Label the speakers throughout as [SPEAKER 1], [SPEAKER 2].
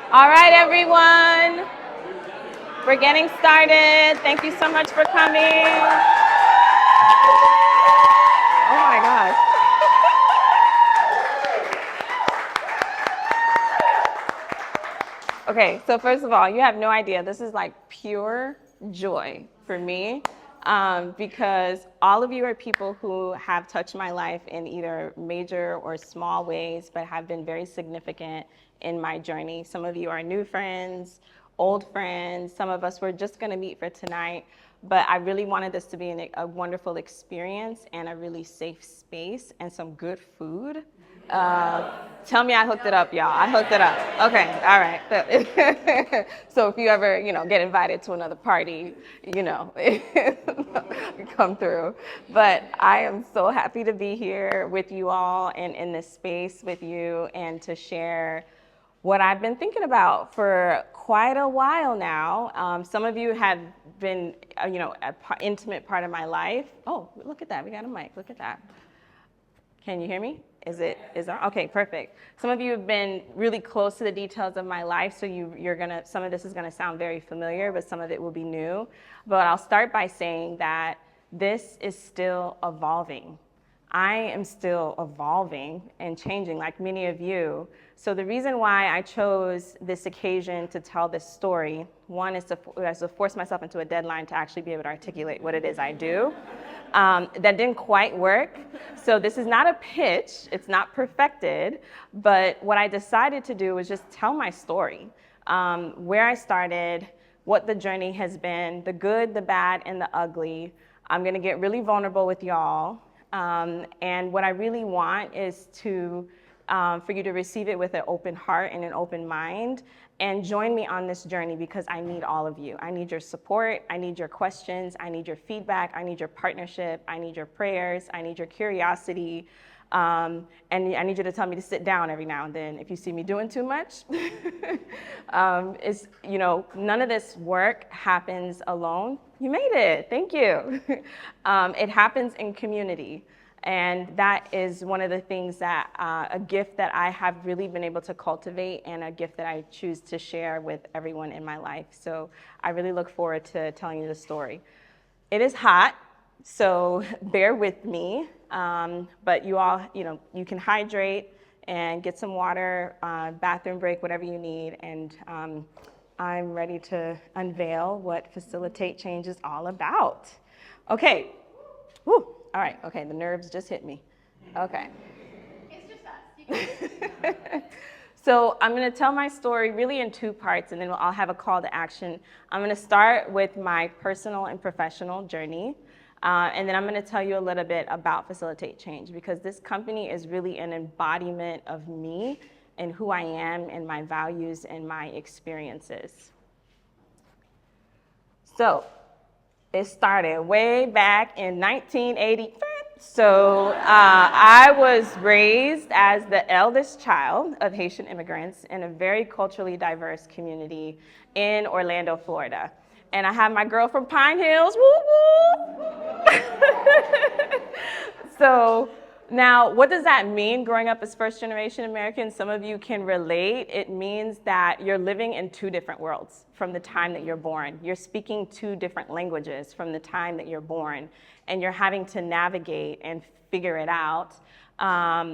[SPEAKER 1] All right, everyone. We're getting started. Thank you so much for coming. Oh my gosh. Okay, so first of all, you have no idea. This is like pure joy for me because all of you are people who have touched my life in either major or small ways, but have been very significant in my journey. Some of you are new friends, old friends. Some of us were just going to meet for tonight. But I really wanted this to be a wonderful experience and a really safe space and some good food. Tell me I hooked it up, y'all. I hooked it up. Okay, all right. So if you ever, get invited to another party, come through. But I am so happy to be here with you all and in this space with you and to share what I've been thinking about for quite a while now. Some of you have been, an intimate part of my life. Oh, look at that. We got a mic. Look at that. Can you hear me? Is it okay, perfect. Some of you have been really close to the details of my life, so some of this is gonna sound very familiar, but some of it will be new. But I'll start by saying that this is still evolving. I am still evolving and changing like many of you. So the reason why I chose this occasion to tell this story, one is to force myself into a deadline to actually be able to articulate what it is I do. That didn't quite work. So this is not a pitch, it's not perfected, but what I decided to do was just tell my story, where I started, what the journey has been, the good, the bad, and the ugly. I'm gonna get really vulnerable with y'all. And what I really want is for you to receive it with an open heart and an open mind and join me on this journey because I need all of you. I need your support, I need your questions, I need your feedback, I need your partnership, I need your prayers, I need your curiosity, and I need you to tell me to sit down every now and then if you see me doing too much. None of this work happens alone. You made it, thank you. It happens in community. And that is one of the things that, a gift that I have really been able to cultivate and a gift that I choose to share with everyone in my life. So I really look forward to telling you the story. It is hot, so bear with me. But you all, you can hydrate and get some water, bathroom break, whatever you need. And I'm ready to unveil what Phicil-itate Change is all about. Okay. Woo. All right, okay, the nerves just hit me. Okay. It's just us. So I'm gonna tell my story really in two parts, and then I'll have a call to action. I'm gonna start with my personal and professional journey, and then I'm gonna tell you a little bit about Phicil-itate Change, because this company is really an embodiment of me and who I am and my values and my experiences. So, it started way back in 1980. So I was raised as the eldest child of Haitian immigrants in a very culturally diverse community in Orlando, Florida. And I have my girl from Pine Hills, woo woo. So now, what does that mean, growing up as first-generation American? Some of you can relate. It means that you're living in two different worlds from the time that you're born. You're speaking two different languages from the time that you're born, and you're having to navigate and figure it out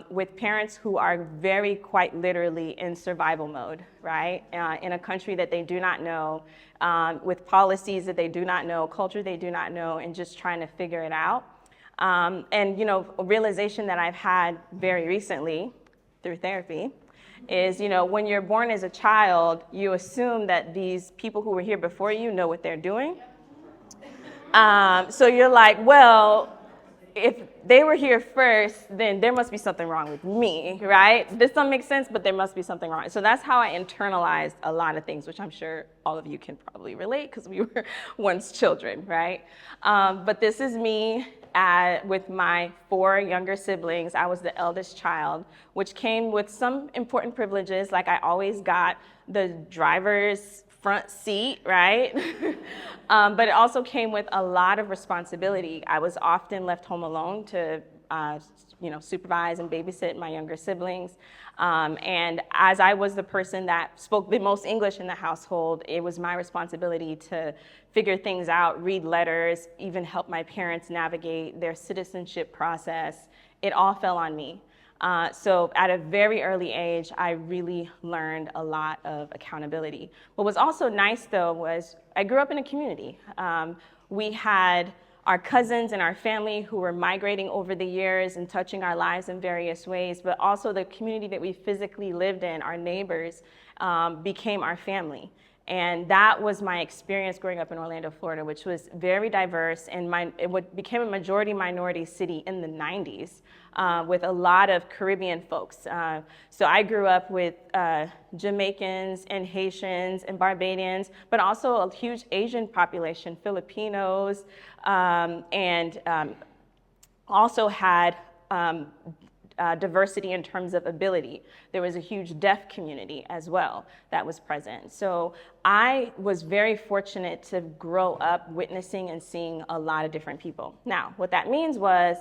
[SPEAKER 1] with parents who are very, quite literally in survival mode, right? In a country that they do not know, with policies that they do not know, culture they do not know, and just trying to figure it out. And a realization that I've had very recently through therapy is, when you're born as a child, you assume that these people who were here before you know what they're doing. So you're like, well, if they were here first, then there must be something wrong with me, right? This doesn't make sense, but there must be something wrong. So that's how I internalized a lot of things, which I'm sure all of you can probably relate because we were once children, right? But this is me with my 4 younger siblings. I was the eldest child, which came with some important privileges, like I always got the driver's front seat, right? But it also came with a lot of responsibility. I was often left home alone to supervise and babysit my younger siblings. And as I was the person that spoke the most English in the household, it was my responsibility to figure things out, read letters, even help my parents navigate their citizenship process. It all fell on me. So at a very early age, I really learned a lot of accountability. What was also nice, though, was I grew up in a community. We had our cousins and our family who were migrating over the years and touching our lives in various ways, but also the community that we physically lived in, our neighbors, became our family. And that was my experience growing up in Orlando, Florida, which was very diverse, and it became a majority minority city in the 90s with a lot of Caribbean folks. So I grew up with Jamaicans and Haitians and Barbadians, but also a huge Asian population, Filipinos, and also had diversity in terms of ability. There was a huge deaf community as well that was present. So I was very fortunate to grow up witnessing and seeing a lot of different people. Now, what that means was,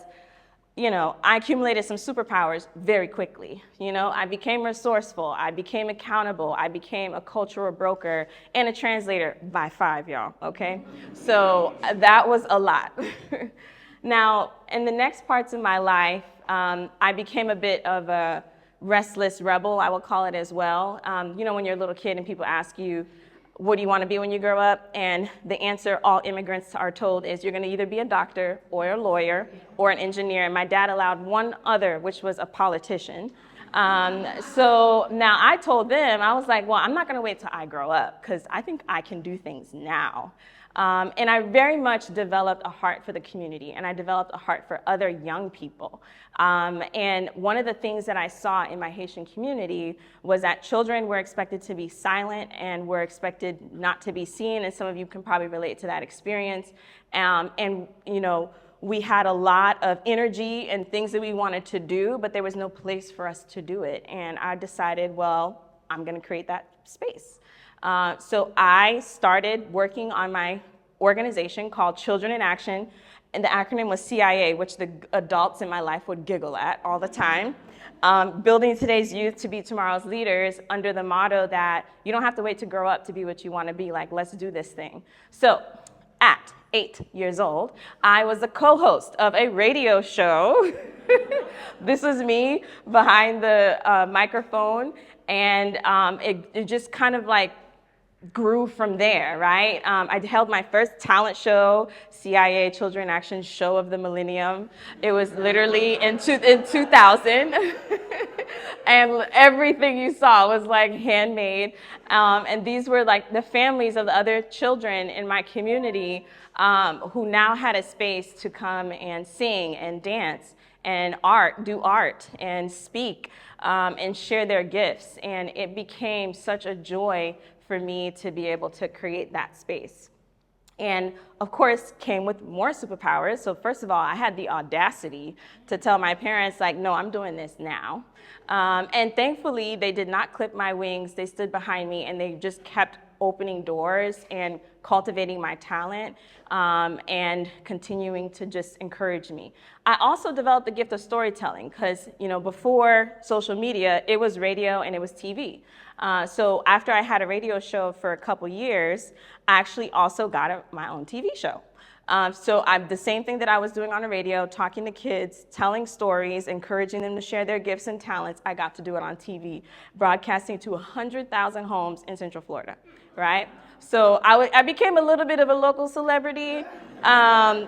[SPEAKER 1] I accumulated some superpowers very quickly. I became resourceful, I became accountable, I became a cultural broker and a translator by 5, y'all, okay? So that was a lot. Now, in the next parts of my life, I became a bit of a restless rebel, I will call it as well. When you're a little kid and people ask you, what do you want to be when you grow up? And the answer all immigrants are told is you're going to either be a doctor or a lawyer or an engineer. And my dad allowed one other, which was a politician. So now I told them, I was like, well, I'm not going to wait till I grow up because I think I can do things now. And I very much developed a heart for the community, and I developed a heart for other young people. And one of the things that I saw in my Haitian community was that children were expected to be silent and were expected not to be seen, and some of you can probably relate to that experience. We had a lot of energy and things that we wanted to do, but there was no place for us to do it. And I decided, well, I'm going to create that space. So I started working on my organization called Children in Action, and the acronym was CIA, which the adults in my life would giggle at all the time. Building today's youth to be tomorrow's leaders under the motto that you don't have to wait to grow up to be what you want to be, like, let's do this thing. So at 8 years old, I was the co-host of a radio show. This was me behind the microphone, and it just kind of like grew from there, right? I held my first talent show, CIA Children in Action Show of the Millennium. It was literally in 2000. And everything you saw was like handmade. And these were like the families of the other children in my community who now had a space to come and sing and dance and do art and speak and share their gifts. And it became such a joy for me to be able to create that space. And of course, came with more superpowers. So first of all, I had the audacity to tell my parents, like, no, I'm doing this now. And thankfully, they did not clip my wings. They stood behind me, and they just kept opening doors and cultivating my talent and continuing to just encourage me. I also developed the gift of storytelling because, before social media, it was radio and it was TV. So after I had a radio show for a couple years, I actually also got my own TV show. So the same thing that I was doing on the radio, talking to kids, telling stories, encouraging them to share their gifts and talents, I got to do it on TV, broadcasting to 100,000 homes in Central Florida, right? So I became a little bit of a local celebrity,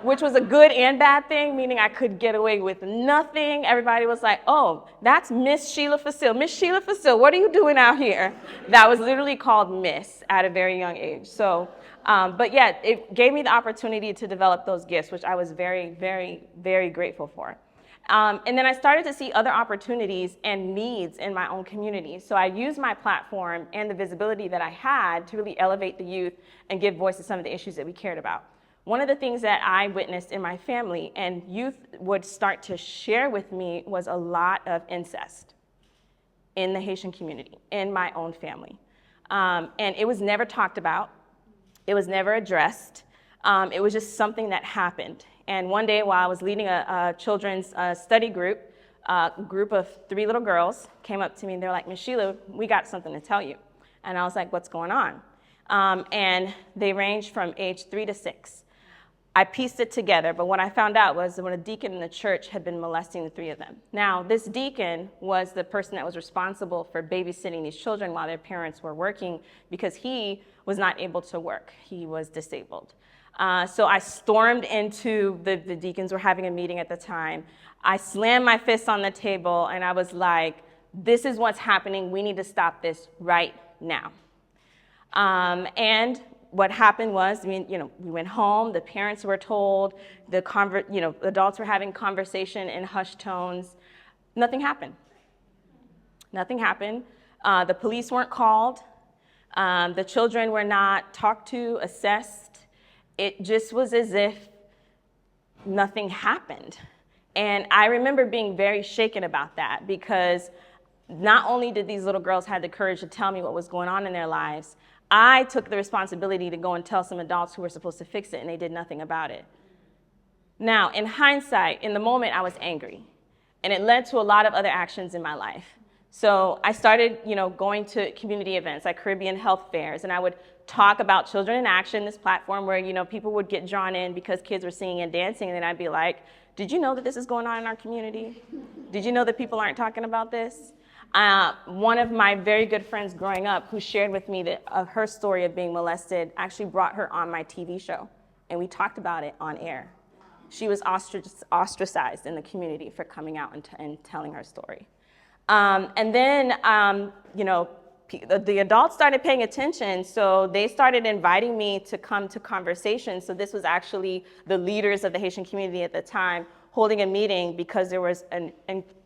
[SPEAKER 1] which was a good and bad thing, meaning I could get away with nothing. Everybody was like, oh, that's Miss Sheila Phicil. Miss Sheila Phicil, what are you doing out here? That was literally called Miss at a very young age. So, but yeah, it gave me the opportunity to develop those gifts, which I was very, very, very grateful for. And then I started to see other opportunities and needs in my own community. So I used my platform and the visibility that I had to really elevate the youth and give voice to some of the issues that we cared about. One of the things that I witnessed in my family and youth would start to share with me was a lot of incest in the Haitian community, in my own family. And it was never talked about. It was never addressed. It was just something that happened. And one day while I was leading a children's study group a group of 3 little girls came up to me and they're like, Miss Sheila, we got something to tell you. And I was like, what's going on? And they ranged from age 3 to 6. I pieced it together, but what I found out was that when a deacon in the church had been molesting the 3 of them. Now, this deacon was the person that was responsible for babysitting these children while their parents were working because he was not able to work. He was disabled. So I stormed into, the deacons were having a meeting at the time. I slammed my fist on the table and I was like, this is what's happening. We need to stop this right now. And what happened was, we went home, the parents were told, adults were having conversation in hushed tones. Nothing happened. Nothing happened. The police weren't called. The children were not talked to, assessed. It just was as if nothing happened. And I remember being very shaken about that because not only did these little girls have the courage to tell me what was going on in their lives, I took the responsibility to go and tell some adults who were supposed to fix it, and they did nothing about it. Now, in hindsight, in the moment, I was angry, and it led to a lot of other actions in my life. So I started, going to community events like Caribbean Health Fairs, and I would talk about Children in Action, this platform where, people would get drawn in because kids were singing and dancing, and then I'd be like, did you know that this is going on in our community? Did you know that people aren't talking about this? One of my very good friends growing up who shared with me her story of being molested actually brought her on my TV show, and we talked about it on air. She was ostracized in the community for coming out and telling her story. And then, the adults started paying attention, so they started inviting me to come to conversations. So this was actually the leaders of the Haitian community at the time holding a meeting because there was an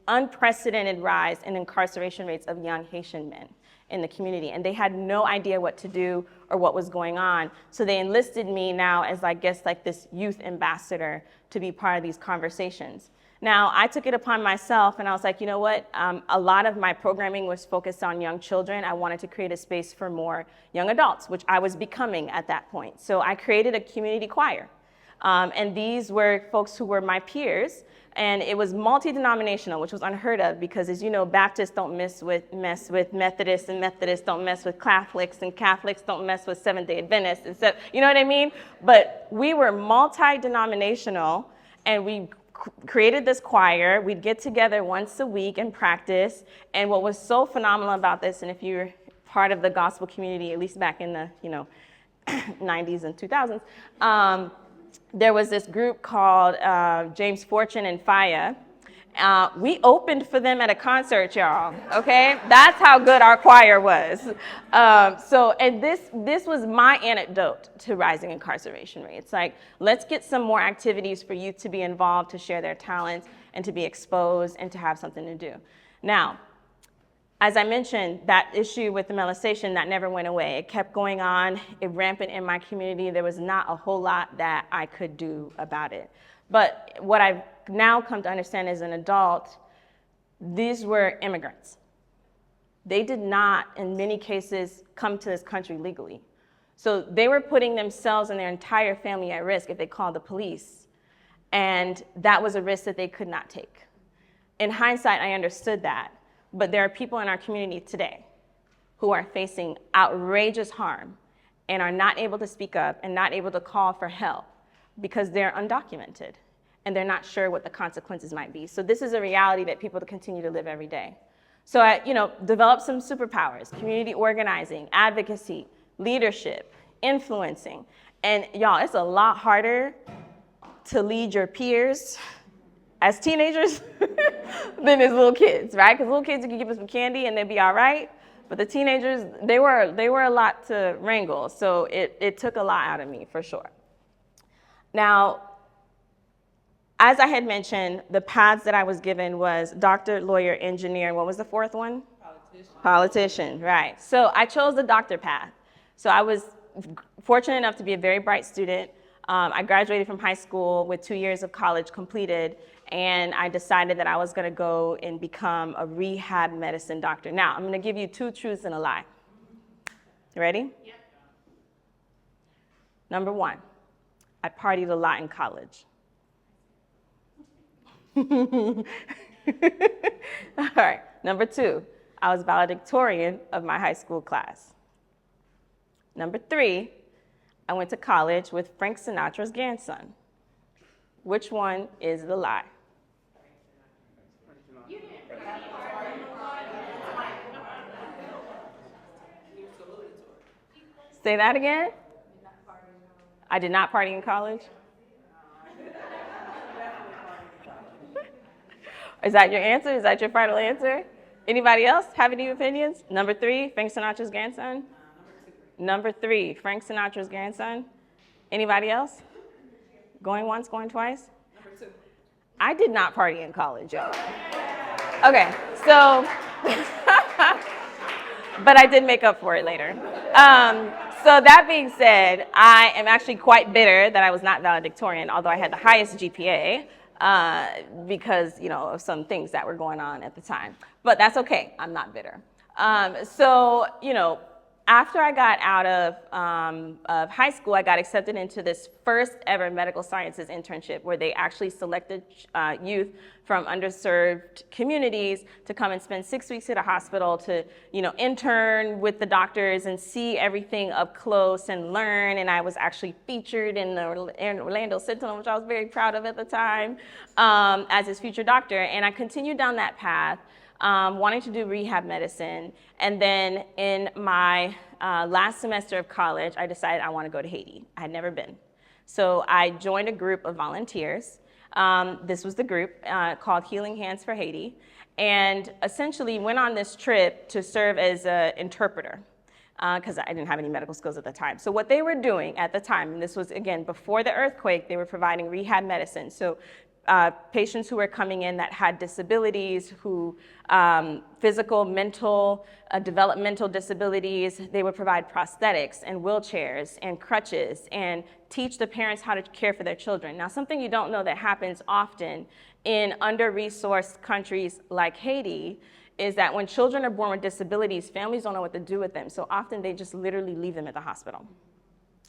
[SPEAKER 1] unprecedented rise in incarceration rates of young Haitian men in the community, and they had no idea what to do or what was going on. So they enlisted me now as, I guess, like this youth ambassador to be part of these conversations. Now, I took it upon myself, and I was like, you know what? A lot of my programming was focused on young children. I wanted to create a space for more young adults, which I was becoming at that point. So I created a community choir. And these were folks who were my peers, and it was multi-denominational, which was unheard of because, as you know, Baptists don't mess with Methodists, and Methodists don't mess with Catholics, and Catholics don't mess with Seventh-day Adventists. And so, you know what I mean? But we were multi-denominational, and we created this choir. We'd get together once a week and practice. And what was so phenomenal about this, and if you're part of the gospel community, at least back in the 90s and 2000s, there was this group called James Fortune and Faya. We opened for them at a concert, y'all, okay? That's how good our choir was. And this was my antidote to rising incarceration rates. Like, let's get some more activities for youth to be involved, to share their talents, and to be exposed, and to have something to do. Now, as I mentioned, that issue with the molestation, that never went away. It kept going on. It rampant in my community. There was not a whole lot that I could do about it. But what I've now come to understand as an adult, these were immigrants. They did not, in many cases, come to this country legally. So they were putting themselves and their entire family at risk if they called the police. And that was a risk that they could not take. In hindsight, I understood that. But there are people in our community today who are facing outrageous harm and are not able to speak up and not able to call for help because they're undocumented and they're not sure what the consequences might be. So this is a reality that people continue to live every day. So I, developed some superpowers: community organizing, advocacy, leadership, influencing. And y'all, it's a lot harder to lead your peers as teenagers than as little kids, right? Because little kids, you can give them some candy and they'd be all right. But the teenagers, they were a lot to wrangle. So it took a lot out of me, for sure. Now, as I had mentioned, the paths that I was given was doctor, lawyer, engineer. What was the fourth one? Politician, right. So I chose the doctor path. So I was fortunate enough to be a very bright student. I graduated from high school with 2 years of college completed, and I decided that I was going to go and become a rehab medicine doctor. Now, I'm going to give you 2 truths and a lie. You ready? Yep. Number 1, I partied a lot in college. All right, number 2, I was valedictorian of my high school class. Number 3, I went to college with Frank Sinatra's grandson. Which one is the lie? Say that again? I did not party in college. Is that your answer? Is that your final answer? Anybody else have any opinions? Number 3, Frank Sinatra's grandson? Number 3, Frank Sinatra's grandson. Anybody else? Going once, going twice? Number 2. I did not party in college, y'all. Okay, so, but I did make up for it later. So that being said, I am actually quite bitter that I was not valedictorian, although I had the highest GPA, because, of some things that were going on at the time. But that's okay, I'm not bitter. After I got out of high school, I got accepted into this first ever medical sciences internship where they actually selected youth from underserved communities to come and spend 6 weeks at a hospital to, intern with the doctors and see everything up close and learn. And I was actually featured in the Orlando Sentinel, which I was very proud of at the time, as his future doctor. And I continued down that path. Wanting to do rehab medicine. And then in my last semester of college, I decided I want to go to Haiti. I had never been. So I joined a group of volunteers. This was the group called Healing Hands for Haiti, and essentially went on this trip to serve as an interpreter because I didn't have any medical skills at the time. So what they were doing at the time, and this was, again, before the earthquake, they were providing rehab medicine. So patients who were coming in that had disabilities, who physical, mental, developmental disabilities, they would provide prosthetics and wheelchairs and crutches and teach the parents how to care for their children. Now, something you don't know that happens often in under-resourced countries like Haiti is that when children are born with disabilities, families don't know what to do with them. So often they just literally leave them at the hospital.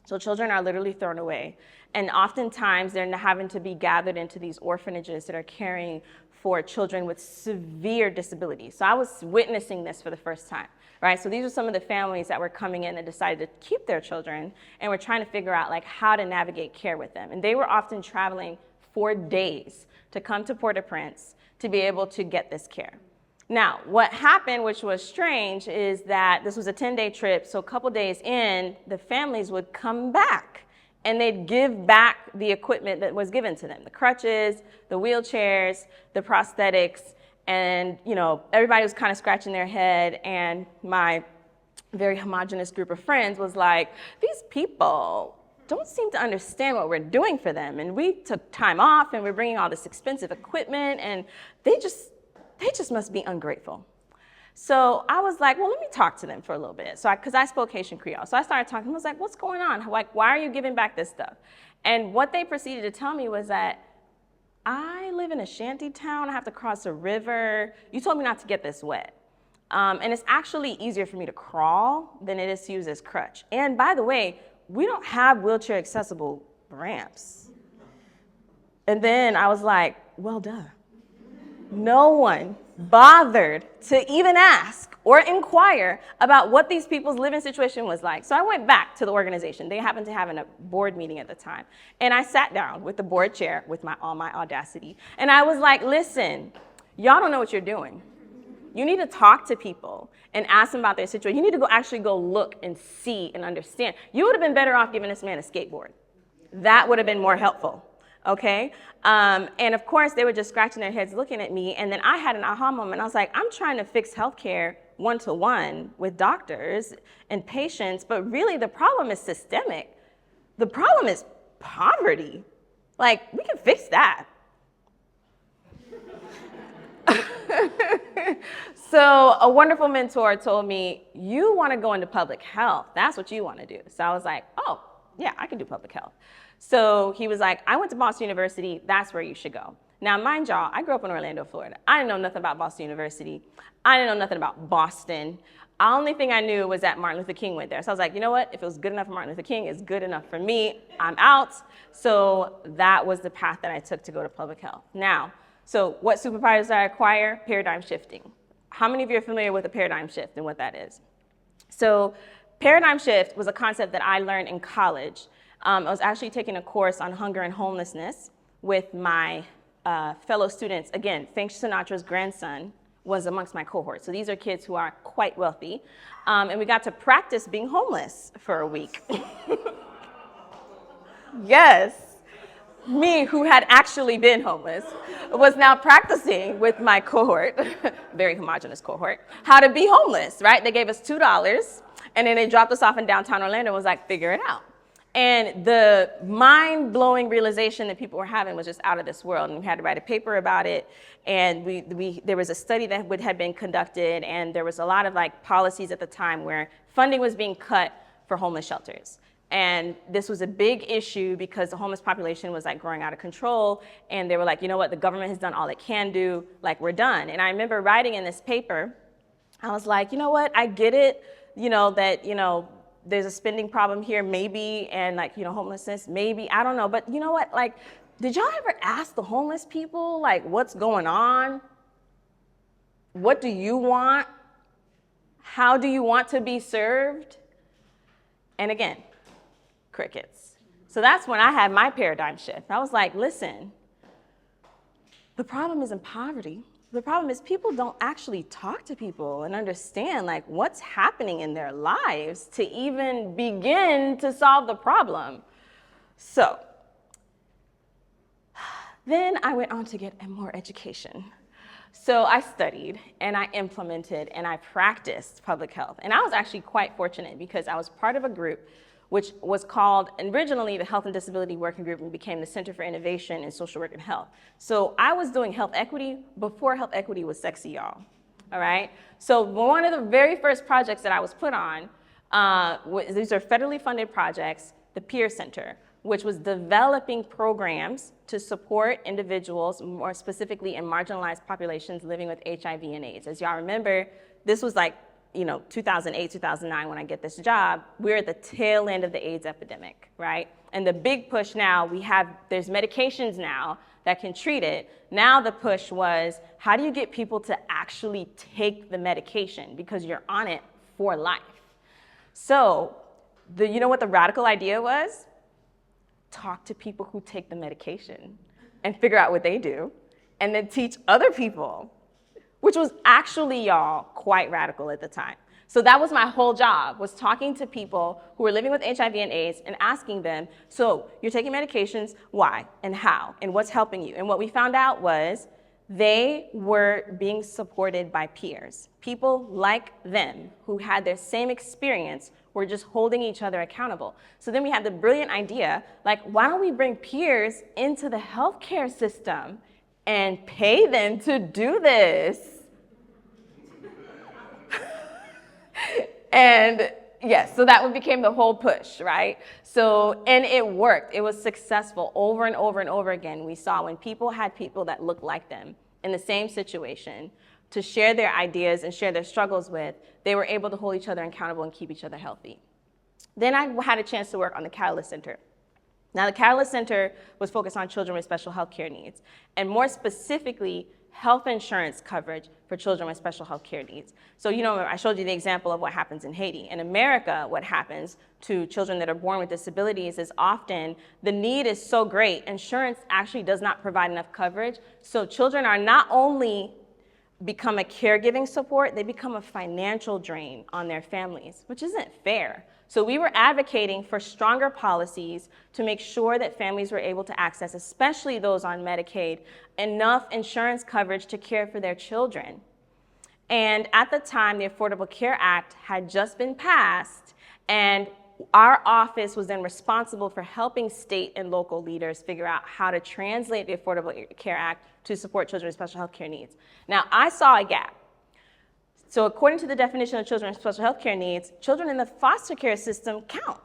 [SPEAKER 1] So children are literally thrown away. And oftentimes they're having to be gathered into these orphanages that are caring for children with severe disabilities. So I was witnessing this for the first time, right? So these are some of the families that were coming in and decided to keep their children and were trying to figure out how to navigate care with them. And they were often traveling for days to come to Port-au-Prince to be able to get this care. Now, what happened, which was strange, is that this was a 10-day trip, so a couple days in, the families would come back and they'd give back the equipment that was given to them, the crutches, the wheelchairs, the prosthetics, and everybody was kind of scratching their head, and my very homogenous group of friends was like, these people don't seem to understand what we're doing for them, and we took time off and we're bringing all this expensive equipment, and they just must be ungrateful. So I was like, well, let me talk to them for a little bit. So because I spoke Haitian Creole. So I started talking. I was like, what's going on? Why are you giving back this stuff? And what they proceeded to tell me was that I live in a shanty town. I have to cross a river. You told me not to get this wet. And it's actually easier for me to crawl than it is to use this crutch. And by the way, we don't have wheelchair accessible ramps. And then I was like, well, duh. No one bothered to even ask or inquire about what these people's living situation was like. So I went back to the organization. They happened to have a board meeting at the time. And I sat down with the board chair with all my audacity. And I was like, listen, y'all don't know what you're doing. You need to talk to people and ask them about their situation. You need to actually go look and see and understand. You would have been better off giving this man a skateboard. That would have been more helpful. Okay? And of course, they were just scratching their heads looking at me. And then I had an aha moment. I was like, I'm trying to fix healthcare one-to-one with doctors and patients, but really the problem is systemic. The problem is poverty. We can fix that. So a wonderful mentor told me, you want to go into public health. That's what you want to do. So I was like, oh, yeah, I can do public health. So he was like, I went to Boston University. That's where you should go. Now, mind y'all, I grew up in Orlando, Florida. I didn't know nothing about Boston University. I didn't know nothing about Boston. The only thing I knew was that Martin Luther King went there. So I was like, you know what? If it was good enough for Martin Luther King, it's good enough for me. I'm out. So that was the path that I took to go to public health. Now, So what superpowers did I acquire? Paradigm shifting. How many of you are familiar with a paradigm shift and what that is? So paradigm shift was a concept that I learned in college. I was actually taking a course on hunger and homelessness with my fellow students. Again, Frank Sinatra's grandson was amongst my cohort. So these are kids who are quite wealthy. And we got to practice being homeless for a week. Yes. Me, who had actually been homeless, was now practicing with my cohort, very homogenous cohort, how to be homeless, right? They gave us $2, and then they dropped us off in downtown Orlando and was like, figure it out. And the mind-blowing realization that people were having was just out of this world, and we had to write a paper about it, and there was a study that had been conducted, and there was a lot of like policies at the time where funding was being cut for homeless shelters. And this was a big issue because the homeless population was like growing out of control, and they were like, you know what, the government has done all it can do, like we're done. And I remember writing in this paper, I was like, you know what, I get it, that, there's a spending problem here, maybe, and like, homelessness, maybe, I don't know, but you know what, like, did y'all ever ask the homeless people, like, what's going on? What do you want? How do you want to be served? And again, crickets. So that's when I had my paradigm shift. I was like, listen, the problem isn't poverty. The problem is people don't actually talk to people and understand like what's happening in their lives to even begin to solve the problem. So then I went on to get more education. So I studied and I implemented and I practiced public health. And I was actually quite fortunate because I was part of a group which was called originally the Health and Disability Working Group and became the Center for Innovation in Social Work and Health. So I was doing health equity before health equity was sexy, y'all, all right? So one of the very first projects that I was put on, these are federally funded projects, the Peer Center, which was developing programs to support individuals, more specifically in marginalized populations living with HIV and AIDS. As y'all remember, this was like 2008, 2009, when I get this job, we're at the tail end of the AIDS epidemic, right? And the big push now, there's medications now that can treat it. Now the push was, how do you get people to actually take the medication? Because you're on it for life. So, you know what the radical idea was? Talk to people who take the medication and figure out what they do, and then teach other people, which was actually, y'all, quite radical at the time. So that was my whole job, was talking to people who were living with HIV and AIDS and asking them, so you're taking medications, why and how and what's helping you? And what we found out was they were being supported by peers. People like them who had their same experience were just holding each other accountable. So then we had the brilliant idea, like, why don't we bring peers into the healthcare system and pay them to do this? And yes, so that became the whole push, right? So, and it worked. It was successful over and over and over again. We saw when people had people that looked like them in the same situation to share their ideas and share their struggles with, they were able to hold each other accountable and keep each other healthy. Then I had a chance to work on the Catalyst Center. Now, the Catalyst Center was focused on children with special health care needs, and more specifically, health insurance coverage for children with special health care needs. So, I showed you the example of what happens in Haiti. In America, what happens to children that are born with disabilities is often the need is so great, insurance actually does not provide enough coverage. So children are not only become a caregiving support, they become a financial drain on their families, which isn't fair. So we were advocating for stronger policies to make sure that families were able to access, especially those on Medicaid, enough insurance coverage to care for their children. And at the time, the Affordable Care Act had just been passed, and our office was then responsible for helping state and local leaders figure out how to translate the Affordable Care Act to support children with special health care needs. Now, I saw a gap. So according to the definition of children with special health care needs, children in the foster care system count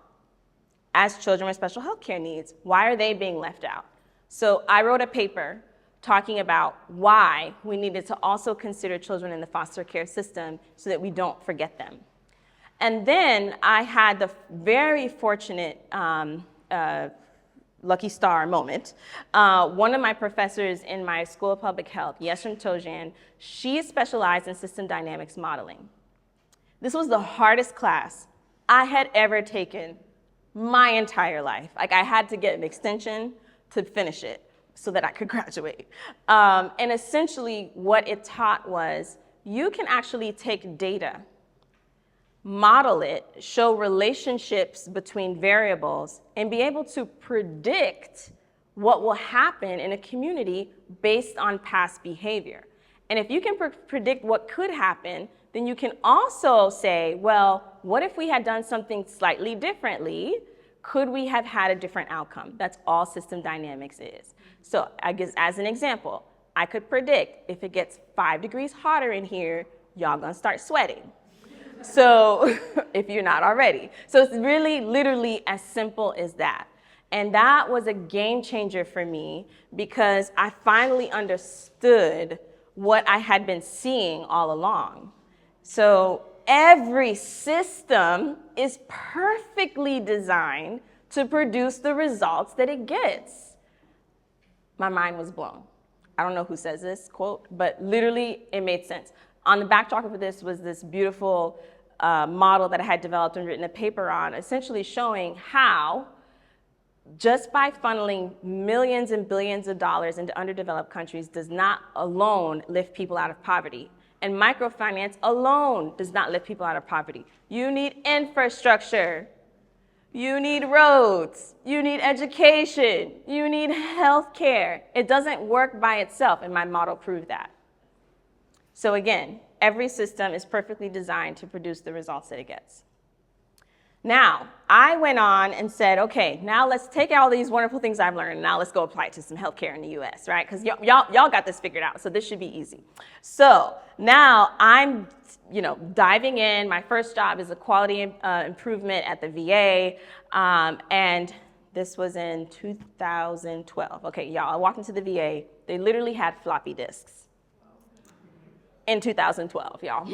[SPEAKER 1] as children with special health care needs. Why are they being left out? So I wrote a paper talking about why we needed to also consider children in the foster care system so that we don't forget them. And then I had the very fortunate lucky star moment. One of my professors in my School of Public Health, Sheila Phicil, she specialized in system dynamics modeling. This was the hardest class I had ever taken my entire life. Like, I had to get an extension to finish it so that I could graduate. And essentially what it taught was, you can actually take data, model it, show relationships between variables, and be able to predict what will happen in a community based on past behavior. And if you can predict what could happen, then you can also say, well, what if we had done something slightly differently? Could we have had a different outcome? That's all system dynamics is. So I guess as an example, I could predict if it gets 5 degrees hotter in here, y'all gonna start sweating. So if you're not already. So it's really literally as simple as that. And that was a game changer for me because I finally understood what I had been seeing all along. So every system is perfectly designed to produce the results that it gets. My mind was blown. I don't know who says this quote, but literally it made sense. On the backdrop of this was this beautiful model that I had developed and written a paper on, essentially showing how just by funneling millions and billions of dollars into underdeveloped countries does not alone lift people out of poverty. And microfinance alone does not lift people out of poverty. You need infrastructure. You need roads. You need education. You need health care. It doesn't work by itself, and my model proved that. So again, every system is perfectly designed to produce the results that it gets. Now, I went on and said, okay, now let's take all these wonderful things I've learned, and now let's go apply it to some healthcare in the US, right? Because y'all got this figured out, so this should be easy. So now I'm diving in. My first job is a quality improvement at the VA, and this was in 2012. Okay, y'all, I walked into the VA. They literally had floppy disks. In 2012, y'all.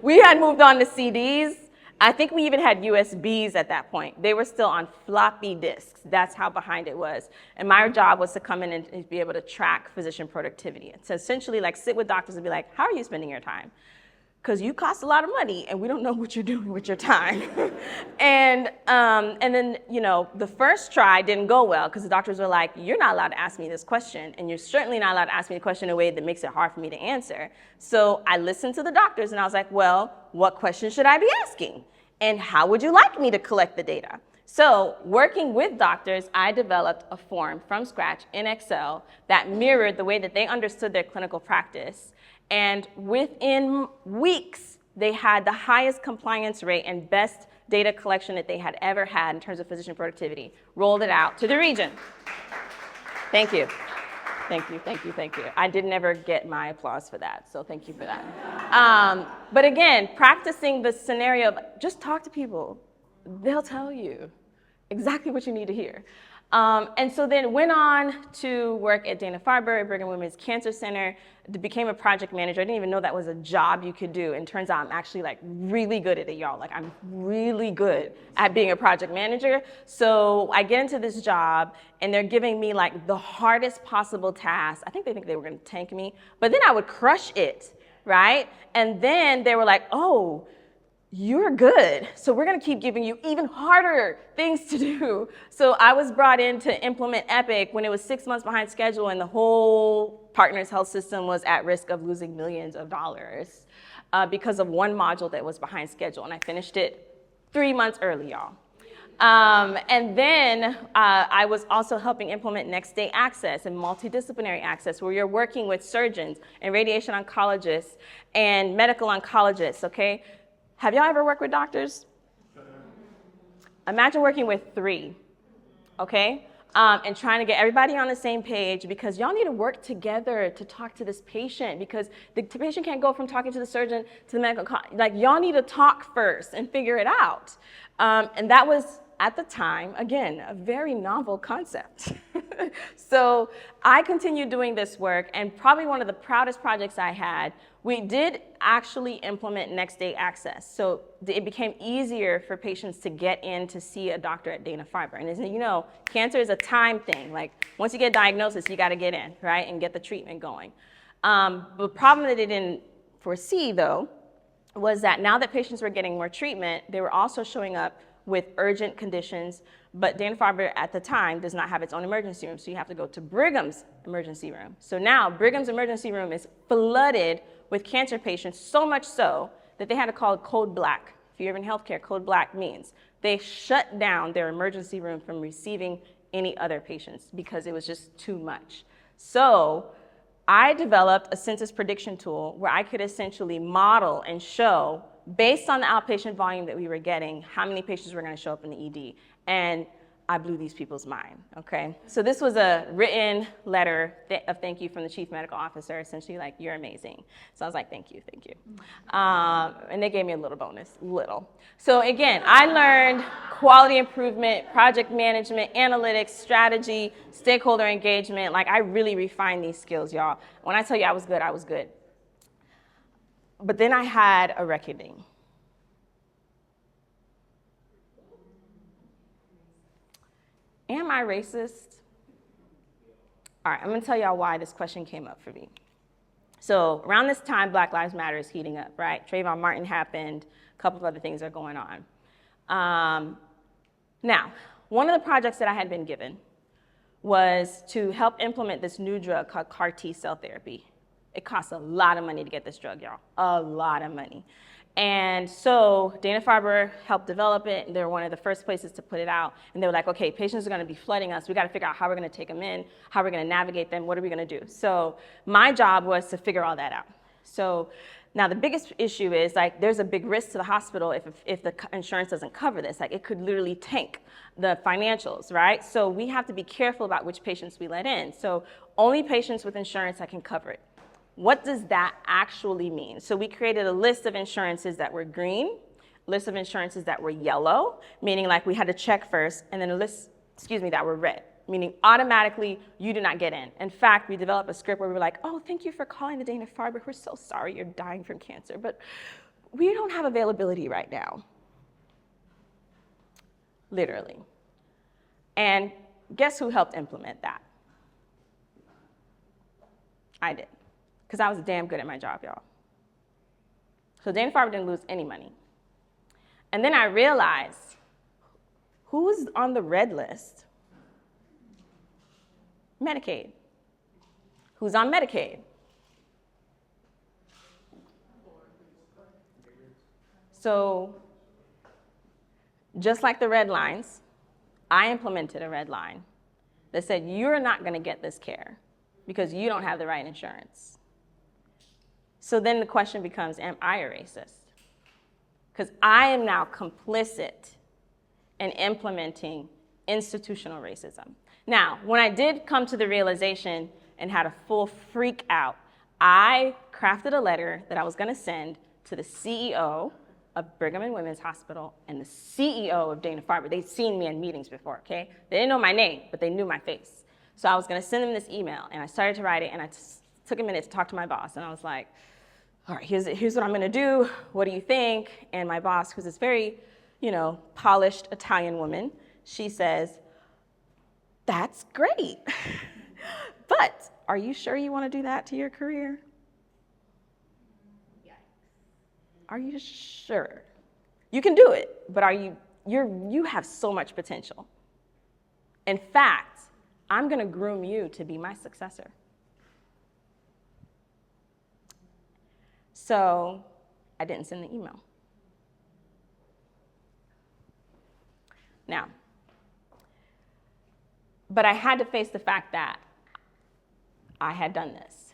[SPEAKER 1] We had moved on to CDs. I think we even had USBs at that point. They were still on floppy disks. That's how behind it was. And my job was to come in and be able to track physician productivity. So essentially, like, sit with doctors and be like, how are you spending your time? Because you cost a lot of money and we don't know what you're doing with your time. and then, the first try didn't go well because the doctors were like, you're not allowed to ask me this question, and you're certainly not allowed to ask me the question in a way that makes it hard for me to answer. So I listened to the doctors and I was like, well, what questions should I be asking? And how would you like me to collect the data? So working with doctors, I developed a form from scratch in Excel that mirrored the way that they understood their clinical practice. And within weeks, they had the highest compliance rate and best data collection that they had ever had in terms of physician productivity. Rolled it out to the region. Thank you. Thank you, thank you, thank you. I did never get my applause for that, so thank you for that. But again, practicing the scenario of just talk to people. They'll tell you exactly what you need to hear. And so then went on to work at Dana-Farber, Brigham Women's Cancer Center, became a project manager. I didn't even know that was a job you could do. And turns out I'm actually really good at it, y'all. Like, I'm really good at being a project manager. So I get into this job and they're giving me the hardest possible task. I think they were gonna tank me, but then I would crush it, right? And then they were like, oh, you're good, so we're gonna keep giving you even harder things to do. So I was brought in to implement Epic when it was 6 months behind schedule and the whole Partners Health system was at risk of losing millions of dollars because of one module that was behind schedule. And I finished it 3 months early, y'all. And then I was also helping implement next day access and multidisciplinary access, where you're working with surgeons and radiation oncologists and medical oncologists, okay? Have y'all ever worked with doctors? Imagine working with 3, okay? And trying to get everybody on the same page, because y'all need to work together to talk to this patient, because the patient can't go from talking to the surgeon to the medical, y'all need to talk first and figure it out. And that was at the time, again, a very novel concept. So I continued doing this work, and probably one of the proudest projects I had, we did actually implement next day access. So it became easier for patients to get in to see a doctor at Dana-Farber. And as you know, cancer is a time thing. Like once you get diagnosis, you gotta get in, right, and get the treatment going. The problem that they didn't foresee, though, was that now that patients were getting more treatment, they were also showing up with urgent conditions, but Dana-Farber at the time does not have its own emergency room, so you have to go to Brigham's emergency room. So now Brigham's emergency room is flooded with cancer patients, so much so that they had to call Code Black. If you're in healthcare, Code Black means they shut down their emergency room from receiving any other patients because it was just too much. So I developed a census prediction tool where I could essentially model and show, based on the outpatient volume that we were getting, how many patients were going to show up in the ED. And I blew these people's mind, okay? So this was a written letter of thank you from the chief medical officer, essentially like, you're amazing. So I was like, thank you, thank you. And they gave me a little bonus, little. So again, I learned quality improvement, project management, analytics, strategy, stakeholder engagement. Like I really refined these skills, y'all. When I tell you I was good, I was good. But then I had a reckoning. Am I racist? All right, I'm gonna tell y'all why this question came up for me. So around this time, Black Lives Matter is heating up, right? Trayvon Martin happened, a couple of other things are going on. Now, one of the projects that I had been given was to help implement this new drug called CAR T cell therapy. It costs a lot of money to get this drug, y'all, a lot of money. And so Dana-Farber helped develop it, and they were one of the first places to put it out. And they were like, okay, patients are gonna be flooding us. We gotta figure out how we're gonna take them in, how we're gonna navigate them, what are we gonna do? So my job was to figure all that out. So now the biggest issue is like, there's a big risk to the hospital if the insurance doesn't cover this. Like it could literally tank the financials, right? So we have to be careful about which patients we let in. So only patients with insurance that can cover it. What does that actually mean? So we created a list of insurances that were green, a list of insurances that were yellow, meaning like we had to check first, and then a list, that were red, meaning automatically you do not get in. In fact, we developed a script where we were like, oh, thank you for calling the Dana-Farber. We're so sorry you're dying from cancer, but we don't have availability right now. Literally. And guess who helped implement that? I did. Because I was damn good at my job, y'all. So Dana-Farber didn't lose any money. And then I realized, who's on the red list? Medicaid. Who's on Medicaid? So just like the red lines, I implemented a red line that said, you're not gonna get this care because you don't have the right insurance. So then the question becomes, am I a racist? Because I am now complicit in implementing institutional racism. Now, when I did come to the realization and had a full freak out, I crafted a letter that I was gonna send to the CEO of Brigham and Women's Hospital and the CEO of Dana-Farber. They'd seen me in meetings before, okay? They didn't know my name, but they knew my face. So I was gonna send them this email, and I started to write it, and I took a minute to talk to my boss, and I was like, all right, here's what I'm gonna do. What do you think? And my boss, who's this very, polished Italian woman, she says, that's great. But are you sure you wanna do that to your career? Are you sure? You can do it, but you have so much potential. In fact, I'm gonna groom you to be my successor. So I didn't send the email. Now, but I had to face the fact that I had done this.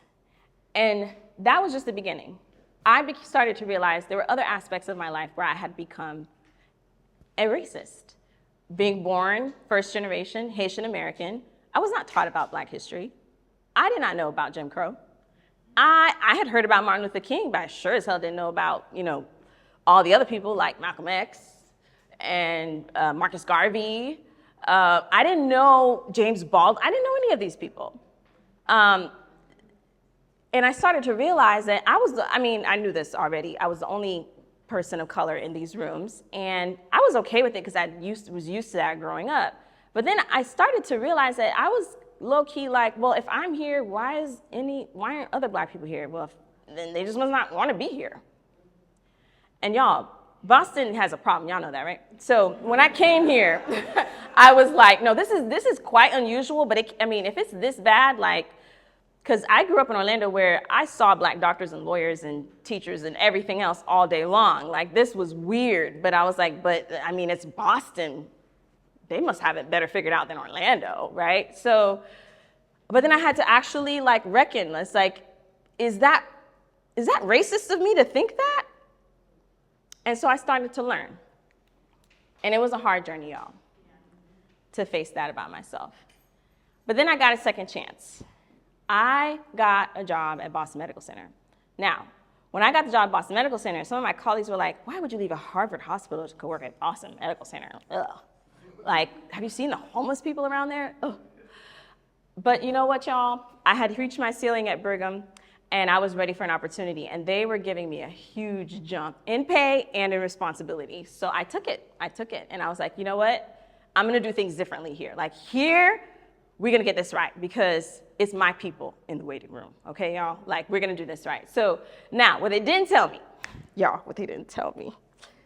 [SPEAKER 1] And that was just the beginning. I started to realize there were other aspects of my life where I had become a racist. Being born, first generation, Haitian-American, I was not taught about Black history. I did not know about Jim Crow. I had heard about Martin Luther King, but I sure as hell didn't know about, all the other people like Malcolm X and Marcus Garvey. I didn't know James Baldwin. I didn't know any of these people. And I started to realize that I knew this already. I was the only person of color in these rooms, and I was okay with it because I was used to that growing up. But then I started to realize that I was low-key like, well, if I'm here, why aren't other black people here? Well, then they just must not want to be here. And y'all, Boston has a problem. Y'all know that, right? So when I came here, I was like, no, this is quite unusual. But if it's this bad, like, because I grew up in Orlando where I saw black doctors and lawyers and teachers and everything else all day long. Like, this was weird. But I was like, it's Boston. They must have it better figured out than Orlando, right? So, but then I had to actually like reckon, it's like, is that racist of me to think that? And so I started to learn. And it was a hard journey, y'all, to face that about myself. But then I got a second chance. I got a job at Boston Medical Center. Now, when I got the job at Boston Medical Center, some of my colleagues were like, why would you leave a Harvard hospital to go work at Boston Medical Center? Ugh. Like, have you seen the homeless people around there? Ugh. But you know what, y'all? I had reached my ceiling at Brigham, and I was ready for an opportunity. And they were giving me a huge jump in pay and in responsibility. So I took it. And I was like, you know what? I'm going to do things differently here. Like, here, we're going to get this right because it's my people in the waiting room. Okay, y'all? Like, we're going to do this right. So now, what they didn't tell me,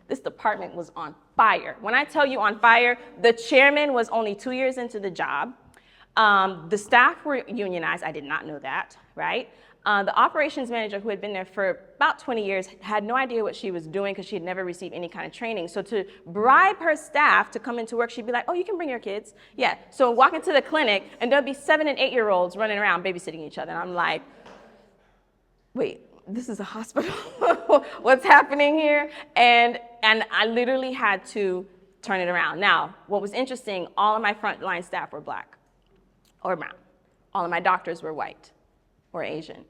[SPEAKER 1] this department was on fire. When I tell you on fire, the chairman was only 2 years into the job. The staff were unionized. I did not know that, right? The operations manager, who had been there for about 20 years, had no idea what she was doing because she had never received any kind of training. So to bribe her staff to come into work, she'd be like, oh, you can bring your kids. Yeah. So walk into the clinic, and there'll be 7- and 8-year-olds running around babysitting each other. And I'm like, wait, this is a hospital? What's happening here? And I literally had to turn it around. Now, what was interesting, all of my frontline staff were black or brown. All of my doctors were white or Asian.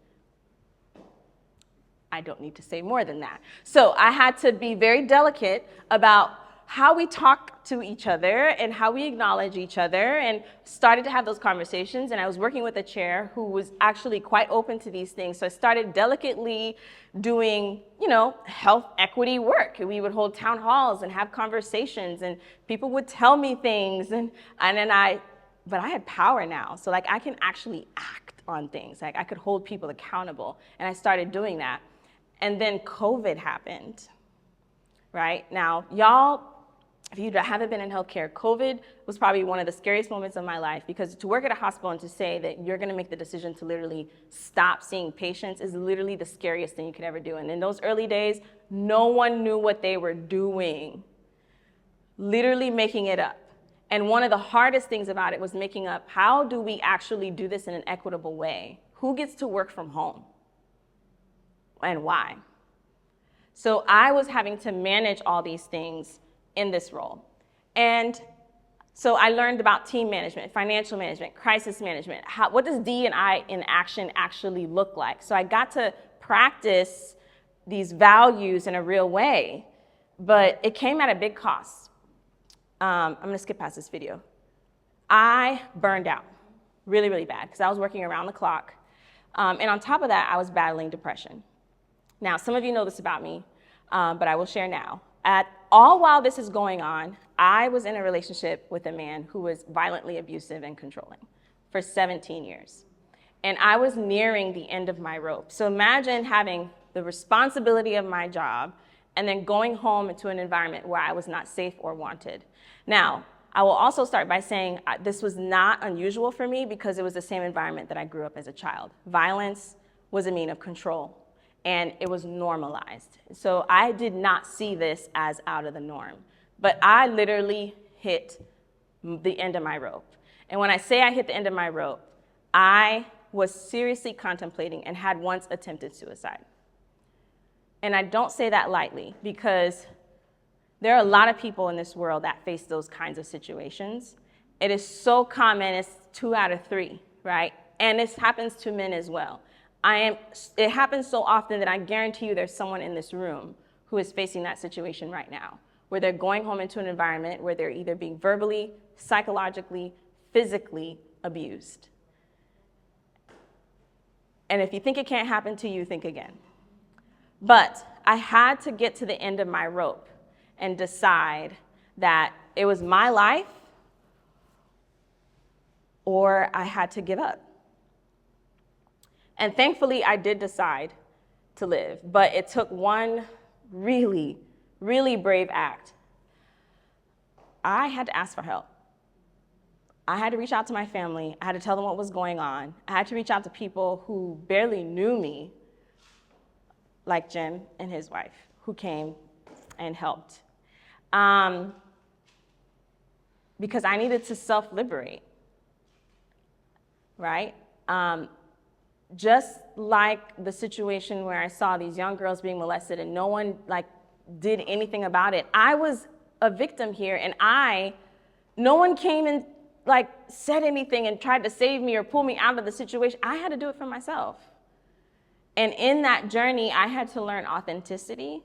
[SPEAKER 1] I don't need to say more than that. So I had to be very delicate about how we talk to each other and how we acknowledge each other, and started to have those conversations. And I was working with a chair who was actually quite open to these things. So I started delicately doing, health equity work. And we would hold town halls and have conversations, and people would tell me things, but I had power now. So like, I can actually act on things. Like, I could hold people accountable, and I started doing that. And then COVID happened, right? Now, y'all, if you haven't been in healthcare, COVID was probably one of the scariest moments of my life, because to work at a hospital and to say that you're gonna make the decision to literally stop seeing patients is literally the scariest thing you could ever do. And in those early days, no one knew what they were doing, literally making it up. And one of the hardest things about it was making up, how do we actually do this in an equitable way? Who gets to work from home? And why? So I was having to manage all these things in this role. And so I learned about team management, financial management, crisis management. What does D&I in action actually look like? So I got to practice these values in a real way, but it came at a big cost. I'm gonna skip past this video. I burned out really, really bad because I was working around the clock. And on top of that, I was battling depression. Now, some of you know this about me, but I will share now. All while this is going on, I was in a relationship with a man who was violently abusive and controlling for 17 years. And I was nearing the end of my rope. So imagine having the responsibility of my job and then going home into an environment where I was not safe or wanted. Now, I will also start by saying this was not unusual for me because it was the same environment that I grew up as a child. Violence was a mean of control, and it was normalized. So I did not see this as out of the norm. But I literally hit the end of my rope. And when I say I hit the end of my rope, I was seriously contemplating and had once attempted suicide. And I don't say that lightly, because there are a lot of people in this world that face those kinds of situations. It is so common, it's 2 out of 3, right? And this happens to men as well. It happens so often that I guarantee you there's someone in this room who is facing that situation right now, where they're going home into an environment where they're either being verbally, psychologically, physically abused. And if you think it can't happen to you, think again. But I had to get to the end of my rope and decide that it was my life or I had to give up. And thankfully, I did decide to live, but it took one really, really brave act. I had to ask for help. I had to reach out to my family. I had to tell them what was going on. I had to reach out to people who barely knew me, like Jim and his wife, who came and helped. Because I needed to self-liberate, right? Just like the situation where I saw these young girls being molested and no one did anything about it. I was a victim here, and no one came and said anything and tried to save me or pull me out of the situation. I had to do it for myself. And in that journey, I had to learn authenticity,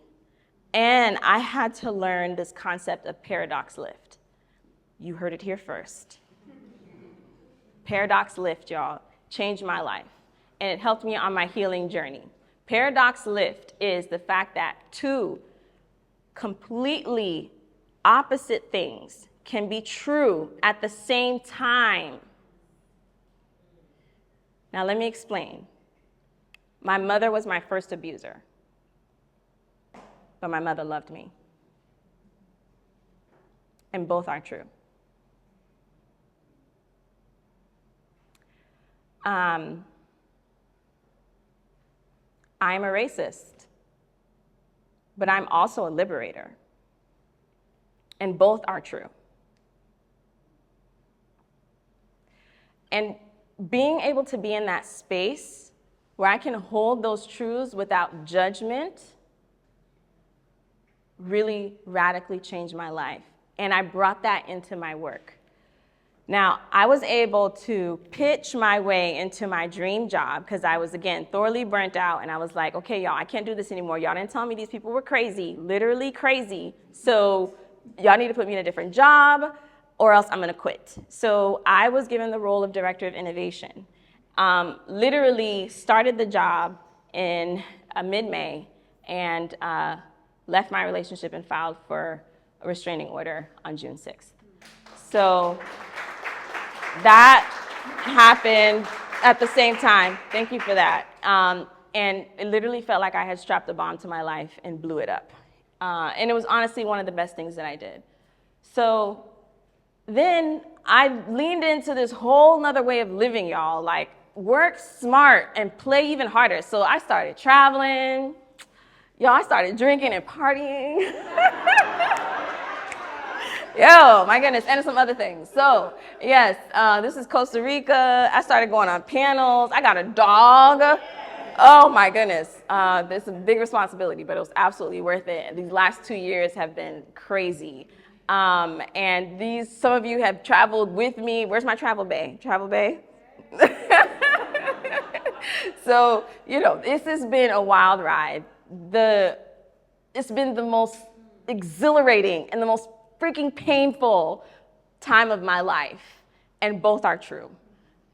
[SPEAKER 1] and I had to learn this concept of paradox lift. You heard it here first. Paradox lift, y'all, changed my life, and it helped me on my healing journey. Paradox lift is the fact that two completely opposite things can be true at the same time. Now, let me explain. My mother was my first abuser, but my mother loved me. And both are true. I'm a racist, but I'm also a liberator. And both are true. And being able to be in that space where I can hold those truths without judgment really radically changed my life. And I brought that into my work. Now, I was able to pitch my way into my dream job because I was, again, thoroughly burnt out. And I was like, okay, y'all, I can't do this anymore. Y'all didn't tell me these people were crazy, literally crazy. So y'all need to put me in a different job or else I'm going to quit. So I was given the role of director of innovation. Literally started the job in mid-May and left my relationship and filed for a restraining order on June 6th. So that happened at the same time. Thank you for that. And it literally felt like I had strapped a bomb to my life and blew it up. And it was honestly one of the best things that I did. So then I leaned into this whole nother way of living, y'all, like work smart and play even harder. So I started traveling. Y'all, I started drinking and partying. Yo, my goodness, and some other things. So, yes, this is Costa Rica. I started going on panels. I got a dog. Oh, my goodness. There's a big responsibility, but it was absolutely worth it. These last 2 years have been crazy. And some of you have traveled with me. Where's my travel bay? Travel bay? So, this has been a wild ride. It's been the most exhilarating and the most freaking painful time of my life, and both are true.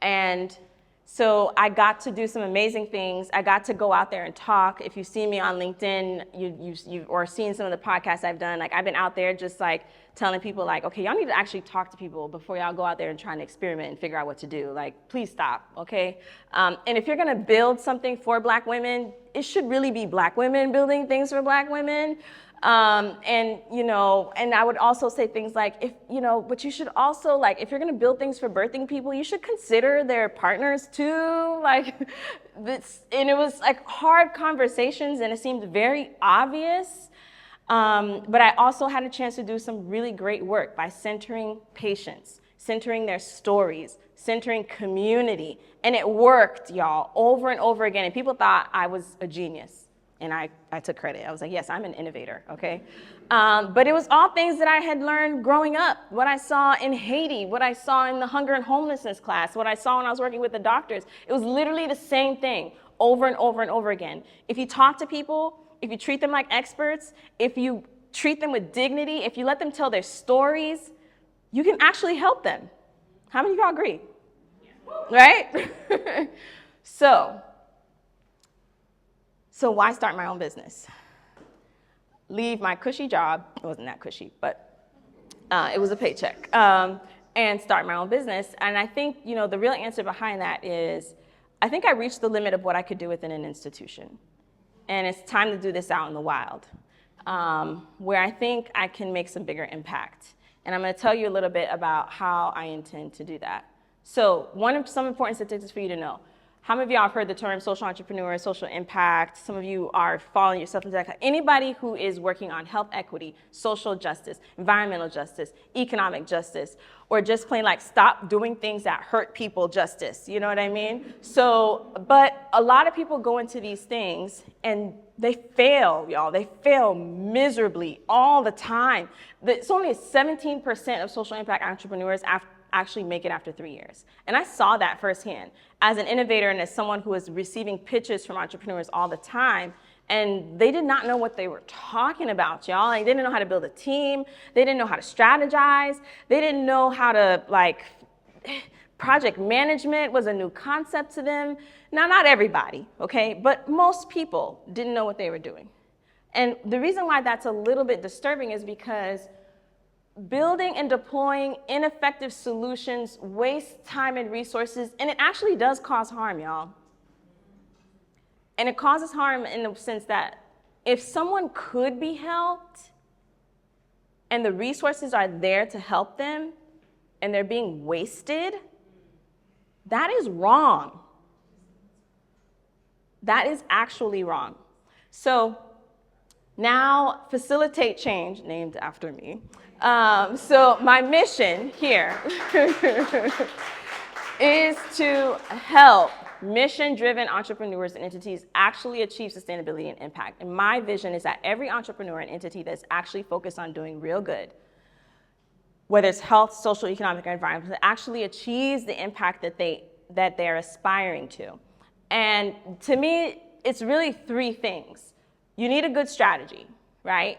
[SPEAKER 1] And so I got to do some amazing things. I got to go out there and talk. If you've seen me on LinkedIn, you've or seen some of the podcasts I've done, I've been out there just telling people okay, y'all need to actually talk to people before y'all go out there and try and experiment and figure out what to do. Please stop, okay? And if you're gonna build something for Black women, it should really be Black women building things for Black women. And I would also say things but you should also, if you're gonna build things for birthing people, you should consider their partners too, and it was hard conversations and it seemed very obvious, but I also had a chance to do some really great work by centering patients, centering their stories, centering community, and it worked, y'all, over and over again, and people thought I was a genius. And I took credit. I was like, yes, I'm an innovator, okay? But it was all things that I had learned growing up, what I saw in Haiti, what I saw in the hunger and homelessness class, what I saw when I was working with the doctors. It was literally the same thing over and over and over again. If you talk to people, if you treat them like experts, if you treat them with dignity, if you let them tell their stories, you can actually help them. How many of y'all agree? Right? So why start my own business? Leave my cushy job. It wasn't that cushy, but it was a paycheck. And start my own business. And I think, the real answer behind that is, I think I reached the limit of what I could do within an institution. And it's time to do this out in the wild, where I think I can make some bigger impact. And I'm going to tell you a little bit about how I intend to do that. So some important statistics for you to know. How many of y'all have heard the term social entrepreneur, social impact? Some of you are following yourself into that. Anybody who is working on health equity, social justice, environmental justice, economic justice, or just plain like stop doing things that hurt people justice, you know what I mean? But a lot of people go into these things and they fail, y'all. They fail miserably all the time. It's only 17% of social impact entrepreneurs actually make it after 3 years. And I saw that firsthand as an innovator and as someone who was receiving pitches from entrepreneurs all the time. And they did not know what they were talking about, y'all. Like, they didn't know how to build a team. They didn't know how to strategize. They didn't know how to, project management was a new concept to them. Now, not everybody, okay? But most people didn't know what they were doing. And the reason why that's a little bit disturbing is because building and deploying ineffective solutions wastes time and resources, and it actually does cause harm, y'all. And it causes harm in the sense that if someone could be helped and the resources are there to help them and they're being wasted, that is wrong. That is actually wrong. So now, Phicil-itate Change, named after me. So my mission here is to help mission-driven entrepreneurs and entities actually achieve sustainability and impact. And my vision is that every entrepreneur and entity that's actually focused on doing real good, whether it's health, social, economic, or environmental, actually achieves the impact that they're aspiring to. And to me, it's really three things. You need a good strategy, right?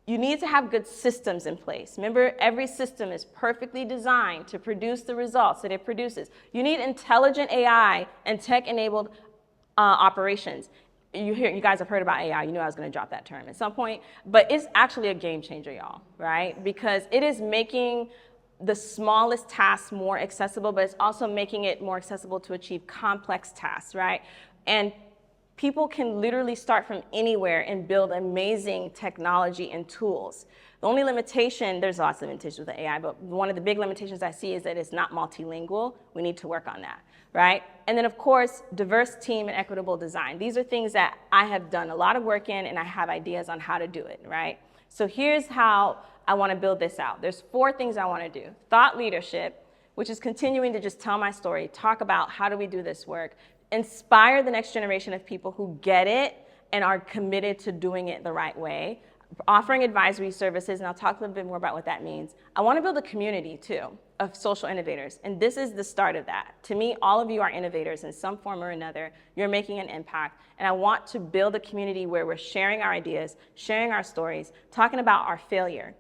[SPEAKER 1] You need to have good systems in place. Remember, every system is perfectly designed to produce the results that it produces. You need intelligent AI and tech-enabled operations. You guys have heard about AI. You knew I was going to drop that term at some point. But it's actually a game changer, y'all, right? Because it is making the smallest tasks more accessible, but it's also making it more accessible to achieve complex tasks, right? And people can literally start from anywhere and build amazing technology and tools. The only limitation, there's lots of limitations with the AI, but one of the big limitations I see is that it's not multilingual. We need to work on that, right? And then, of course, diverse team and equitable design. These are things that I have done a lot of work in, and I have ideas on how to do it, right? So here's how I want to build this out. There's 4 things I want to do. Thought leadership, which is continuing to just tell my story, talk about how do we do this work, inspire the next generation of people who get it and are committed to doing it the right way, offering advisory services, and I'll talk a little bit more about what that means. I want to build a community, too, of social innovators, and this is the start of that. To me, all of you are innovators in some form or another. You're making an impact, and I want to build a community where we're sharing our ideas, sharing our stories, talking about our failure,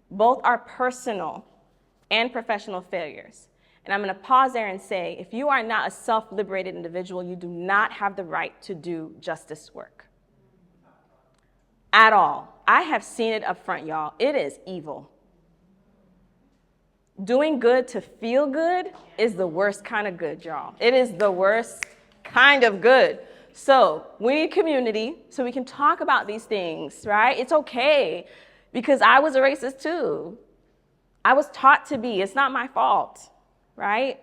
[SPEAKER 1] both our personal and professional failures. And I'm going to pause there and say, if you are not a self-liberated individual, you do not have the right to do justice work. At all. I have seen it up front, y'all. It is evil. Doing good to feel good is the worst kind of good, y'all. It is the worst kind of good. So we need community so we can talk about these things, right? It's okay, because I was a racist too. I was taught to be. It's not my fault. Right?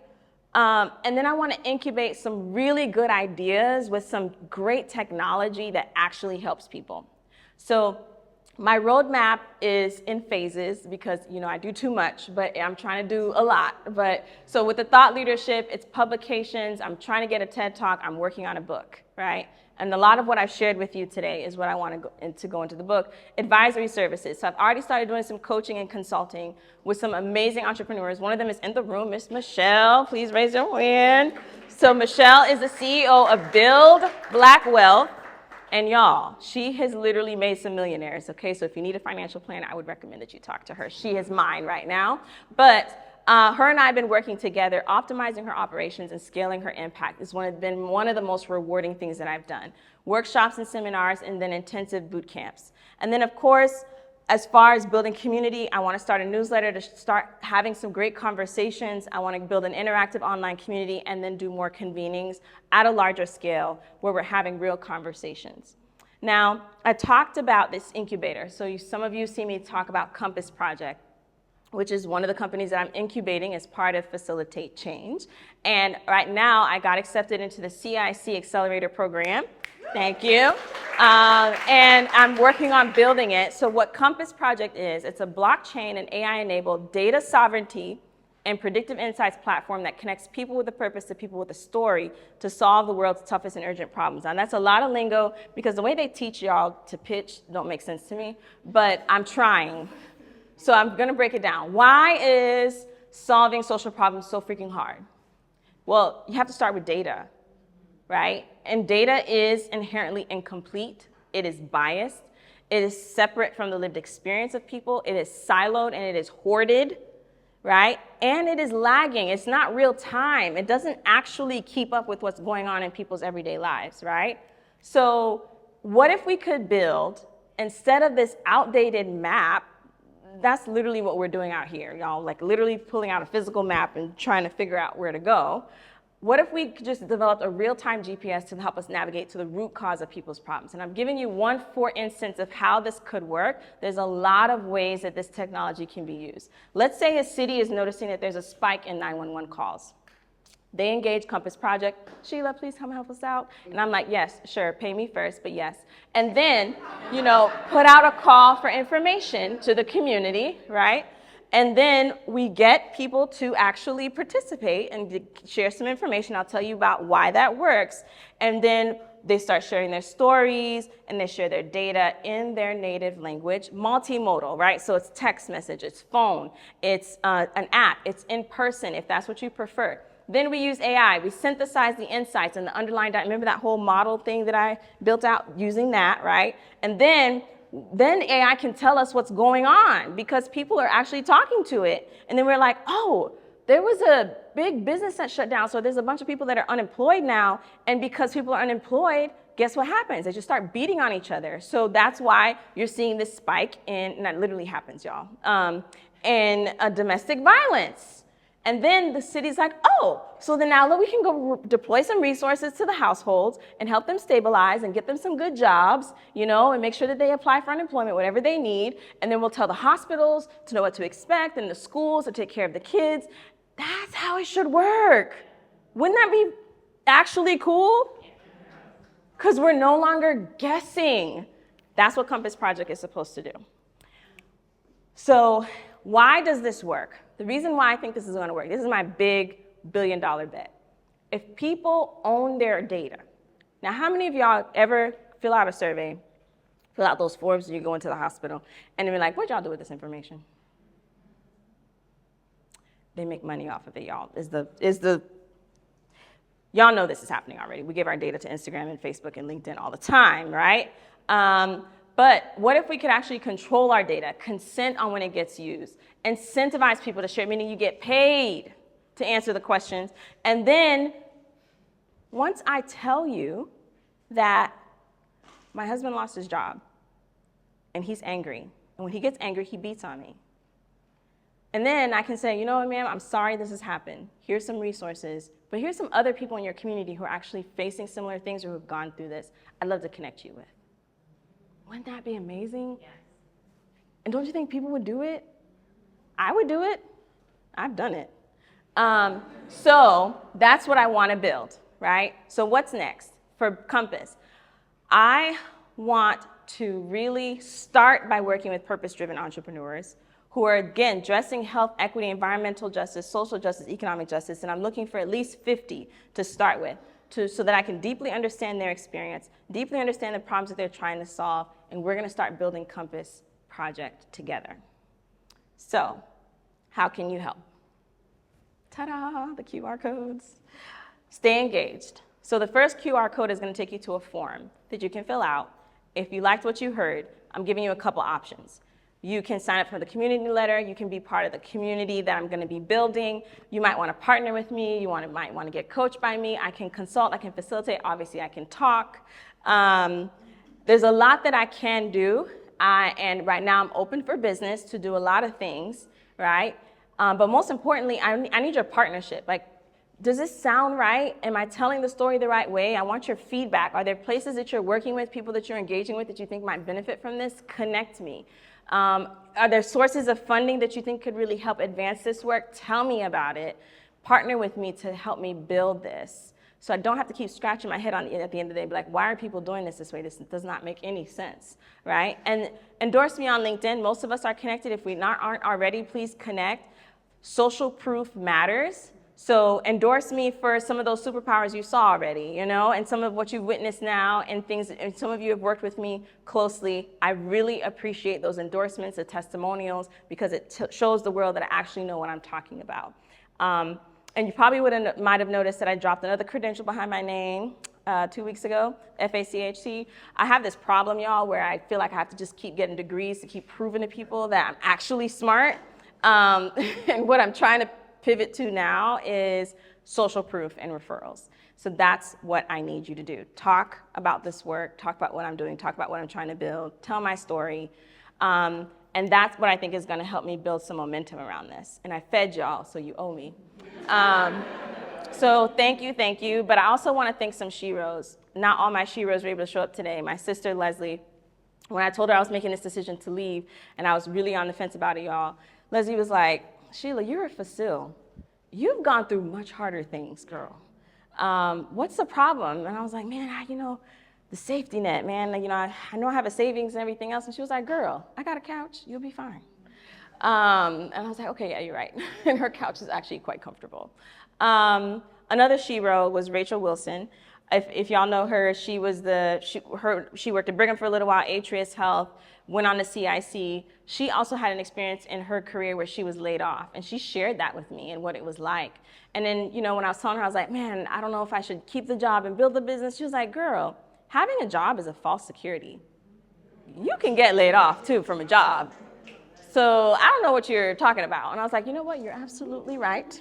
[SPEAKER 1] And then I want to incubate some really good ideas with some great technology that actually helps people. So my roadmap is in phases because, I do too much, but I'm trying to do a lot. So with the thought leadership, it's publications. I'm trying to get a TED Talk. I'm working on a book, right? And a lot of what I've shared with you today is what I want to go into the book. Advisory services. So I've already started doing some coaching and consulting with some amazing entrepreneurs. One of them is in the room, Miss Michelle. Please raise your hand. So Michelle is the CEO of Build Black Wealth, And y'all, she has literally made some millionaires, okay? So if you need a financial planner, I would recommend that you talk to her. She is mine right now. But her and I have been working together, optimizing her operations and scaling her impact. It's been one of the most rewarding things that I've done. Workshops and seminars, and then intensive boot camps. And then, of course, as far as building community, I want to start a newsletter to start having some great conversations. I want to build an interactive online community and then do more convenings at a larger scale where we're having real conversations. Now, I talked about this incubator. So some of you see me talk about Compass Project, which is one of the companies that I'm incubating as part of Phicil-itate Change. And right now, I got accepted into the CIC Accelerator Program. Thank you. And I'm working on building it. So what Compass Project is, it's a blockchain and AI-enabled data sovereignty and predictive insights platform that connects people with a purpose to people with a story to solve the world's toughest and urgent problems. And that's a lot of lingo because the way they teach y'all to pitch don't make sense to me, but I'm trying. So I'm gonna break it down. Why is solving social problems so freaking hard? Well, you have to start with data, right? And data is inherently incomplete. It is biased. It is separate from the lived experience of people. It is siloed and it is hoarded, right? And it is lagging. It's not real time. It doesn't actually keep up with what's going on in people's everyday lives, right? So what if we could build, instead of this outdated map, that's literally what we're doing out here, y'all, like literally pulling out a physical map and trying to figure out where to go. What if we just developed a real-time GPS to help us navigate to the root cause of people's problems? And I'm giving you one for instance of how this could work. There's a lot of ways that this technology can be used. Let's say a city is noticing that there's a spike in 911 calls. They engage Compass Project. Sheila, please come help us out. And I'm like, yes, sure, pay me first, but yes. And then, put out a call for information to the community, right? And then we get people to actually participate and share some information. I'll tell you about why that works. And then they start sharing their stories and they share their data in their native language, multimodal, right? So it's text message, it's phone, it's an app, it's in person if that's what you prefer. Then we use AI. We synthesize the insights and the underlying data. Remember that whole model thing that I built out using that, right? And then AI can tell us what's going on because people are actually talking to it. And then we're like, oh, there was a big business that shut down, so there's a bunch of people that are unemployed now. And because people are unemployed, guess what happens? They just start beating on each other. So that's why you're seeing this spike in, and that literally happens, y'all, in domestic violence. And then the city's like, oh, so then now we can go deploy some resources to the households and help them stabilize and get them some good jobs, and make sure that they apply for unemployment, whatever they need. And then we'll tell the hospitals to know what to expect and the schools to take care of the kids. That's how it should work. Wouldn't that be actually cool? Because we're no longer guessing. That's what Compass Project is supposed to do. So why does this work? The reason why I think this is going to work, this is my big billion-dollar bet. If people own their data, now how many of y'all ever fill out a survey, fill out those forms and you go into the hospital, and they're like, what'd y'all do with this information? They make money off of it, y'all. Y'all know this is happening already. We give our data to Instagram and Facebook and LinkedIn all the time, right? But what if we could actually control our data, consent on when it gets used, incentivize people to share, meaning you get paid to answer the questions, and then once I tell you that my husband lost his job and he's angry, and when he gets angry, he beats on me. And then I can say, you know what, ma'am, I'm sorry this has happened. Here's some resources, but here's some other people in your community who are actually facing similar things or who have gone through this. I'd love to connect you with. Wouldn't that be amazing? Yes. And don't you think people would do it? I would do it. I've done it. So that's what I want to build, right? So what's next for Compass? I want to really start by working with purpose-driven entrepreneurs who are, again, addressing health, equity, environmental justice, social justice, economic justice, and I'm looking for at least 50 to start with, so that I can deeply understand their experience, deeply understand the problems that they're trying to solve, and we're going to start building Compass Project together. So, how can you help? Ta-da, the QR codes. Stay engaged. So the first QR code is going to take you to a form that you can fill out. If you liked what you heard, I'm giving you a couple options. You can sign up for the community letter. You can be part of the community that I'm going to be building. You might want to partner with me. You might want to get coached by me. I can consult. I can facilitate. Obviously, I can talk. There's a lot that I can do. And right now, I'm open for business to do a lot of things, right? But most importantly, I need your partnership. Like, does this sound right? Am I telling the story the right way? I want your feedback. Are there places that you're working with, people that you're engaging with that you think might benefit from this? Connect me. Are there sources of funding that you think could really help advance this work? Tell me about it. Partner with me to help me build this. So I don't have to keep scratching my head on it at the end of the day, be like, why are people doing this way? This does not make any sense, right? And endorse me on LinkedIn. Most of us are connected. If we aren't already, please connect. Social proof matters. So endorse me for some of those superpowers you saw already, you know, and some of what you've witnessed now and things, and some of you have worked with me closely. I really appreciate those endorsements, the testimonials, because it shows the world that I actually know what I'm talking about. And you probably might have noticed that I dropped another credential behind my name 2 weeks ago, FACHT. I have this problem, y'all, where I feel like I have to just keep getting degrees to keep proving to people that I'm actually smart. And what I'm trying to pivot to now is social proof and referrals. So that's what I need you to do. Talk about this work, talk about what I'm doing, talk about what I'm trying to build, tell my story. And that's what I think is gonna help me build some momentum around this. And I fed y'all, so you owe me. So thank you. But I also wanna thank some sheroes. Not all my sheroes were able to show up today. My sister, Leslie, when I told her I was making this decision to leave, and I was really on the fence about it, y'all, Leslie was like, Sheila, you're a Phicil. You've gone through much harder things, girl. What's the problem? And I was like, man, the safety net, man. I know I have a savings and everything else. And she was like, girl, I got a couch. You'll be fine. And I was like, okay, yeah, you're right. And her couch is actually quite comfortable. Another shero was Rachel Wilson. If y'all know her, she worked at Brigham for a little while, Atrius Health, went on to CIC. She also had an experience in her career where she was laid off, and she shared that with me and what it was like. And then, when I was telling her, I was like, man, I don't know if I should keep the job and build the business. She was like, girl, having a job is a false security. You can get laid off, too, from a job. So I don't know what you're talking about. And I was like, you know what? You're absolutely right.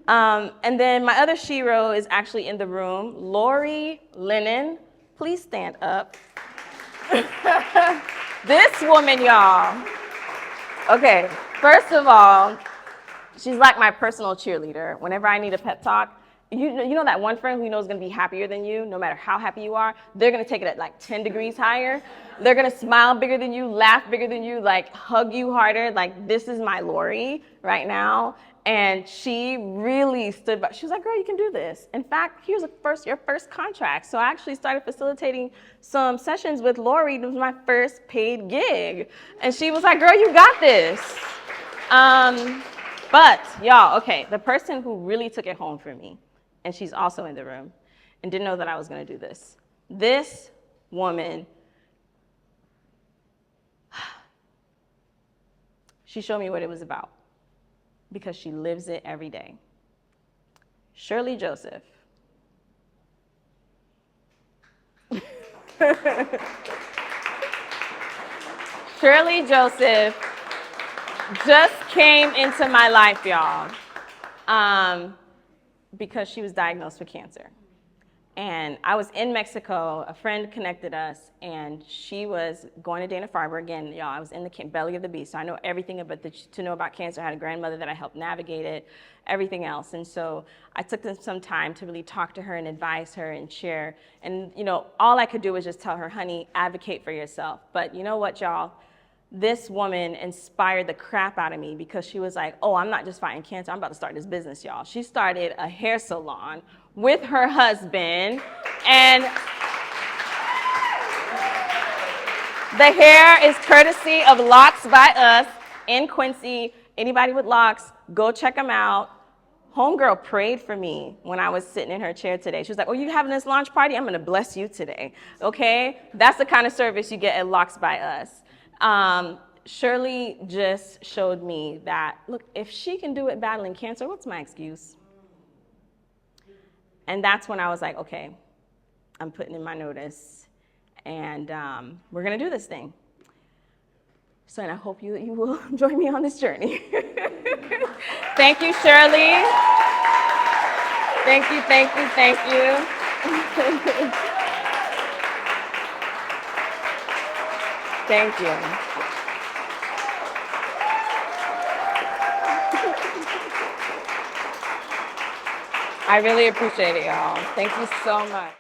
[SPEAKER 1] And then my other shero is actually in the room, Lori Lennon. Please stand up. This woman, y'all. Okay, first of all, she's like my personal cheerleader. Whenever I need a pep talk, you know that one friend who you know is going to be happier than you, no matter how happy you are, they're going to take it at like 10 degrees higher. They're going to smile bigger than you, laugh bigger than you, like hug you harder. Like, this is my Lori right now. And she really stood by. She was like, girl, you can do this. In fact, here's your first contract. So I actually started facilitating some sessions with Lori. It was my first paid gig. And she was like, girl, you got this. But y'all, okay, the person who really took it home for me, and she's also in the room, and didn't know that I was gonna do this. This woman, she showed me what it was about, because she lives it every day. Shirley Joseph. Shirley Joseph just came into my life, y'all, because she was diagnosed with cancer. And I was in Mexico, a friend connected us, and she was going to Dana-Farber. Again, y'all, I was in the belly of the beast, so I know everything to know about cancer. I had a grandmother that I helped navigate it, everything else. And so I took some time to really talk to her and advise her and share. And, all I could do was just tell her, honey, advocate for yourself. But you know what, y'all? This woman inspired the crap out of me, because she was like, oh, I'm not just fighting cancer, I'm about to start this business, y'all. She started a hair salon with her husband, and the hair is courtesy of Locks by Us in Quincy. Anybody with locks, go check them out. Homegirl prayed for me when I was sitting in her chair today. She was like, oh, you having this launch party? I'm gonna bless you today, okay? That's the kind of service you get at Locks by Us. Shirley just showed me that, look, if she can do it battling cancer, what's my excuse? And that's when I was like, okay, I'm putting in my notice, and we're gonna do this thing. So, and I hope you will join me on this journey. Thank you, Shirley. Thank you, thank you, thank you. Thank you. I really appreciate it, y'all. Thank you so much.